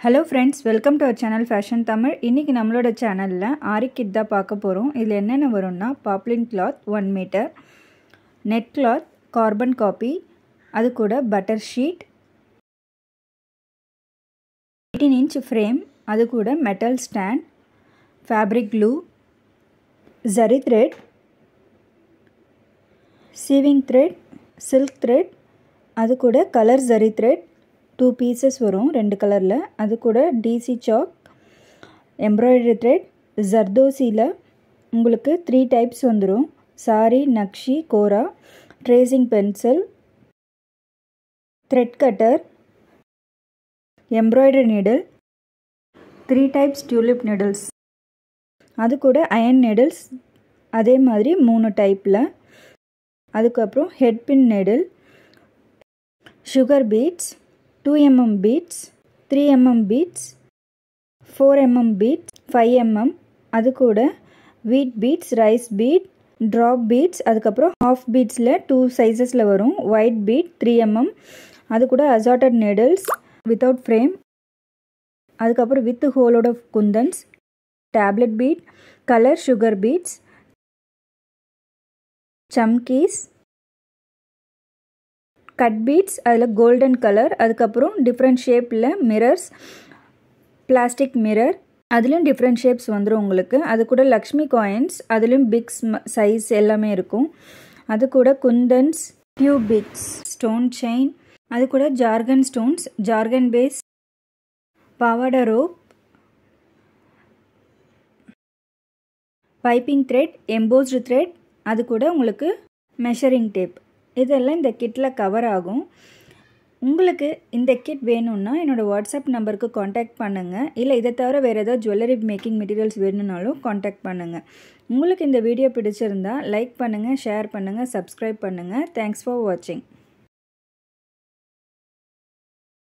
Hello friends, welcome to our channel Fashion Tamil. இன்னைக்கு நம்மளோட சேனல்ல ஆரி கிட் தான் பார்க்க போறோம். இதுல என்னென்ன வரும்னா poplin cloth 1 metre, net cloth, carbon copy, அது கூட பட்டர் ஷீட், 18 inch frame, அது கூட metal stand, fabric glue, zari thread, sewing thread, silk thread, அது கூட color zari thread 2 pieces வரும் ரெண்டு கலர்ல அது கூட DC chalk embroidery thread zardosi-ல உங்களுக்கு 3 types வந்துரும் sari nakshi kora tracing pencil thread cutter embroidery needle 3 types tulip needles அது கூட iron needles அதே மாதிரி 3 டைப்ல அதுக்கு அப்புறம் head pin needle sugar beads 2 mm beads 3 mm beads 4 mm beads 5 mm அது கூட wheat beads rice bead drop beads அதுக்கு அப்புறம் half beadsல 2 sizesல வரும் white bead 3 mm அது கூட assorted needles without frame அதுக்கு அப்புறம் with hole ஓட kundans tablet bead color sugar beads chumkies cut beads அதுல golden color அதுக்கு அப்புறம் different shapeல mirrors plastic mirror அதுலயும் different shapes வந்துரும் உங்களுக்கு அது கூட லக்ஷ்மி coins அதுலயும் big size எல்லாமே இருக்கும் அது கூட kundans tube beads stone chain அது கூட jargon stones jargon base pavada rope piping thread embossed thread அது கூட உங்களுக்கு measuring tape இதெல்லாம் இந்த கிட்ல கவர் ஆகும் உங்களுக்கு இந்த கிட் வேணும்னா என்னோட வாட்ஸ்அப் நம்பருக்கு காண்டாக்ட் பண்ணுங்க இல்ல இத தவிர வேற ஏதாவது ஜுவல்லரி மேக்கிங் மெட்டீரியல்ஸ் வேணும்னாலும் காண்டாக்ட் பண்ணுங்க உங்களுக்கு இந்த வீடியோ பிடிச்சிருந்தா லைக் பண்ணுங்க ஷேர் பண்ணுங்க Subscribe பண்ணுங்க Thanks for watching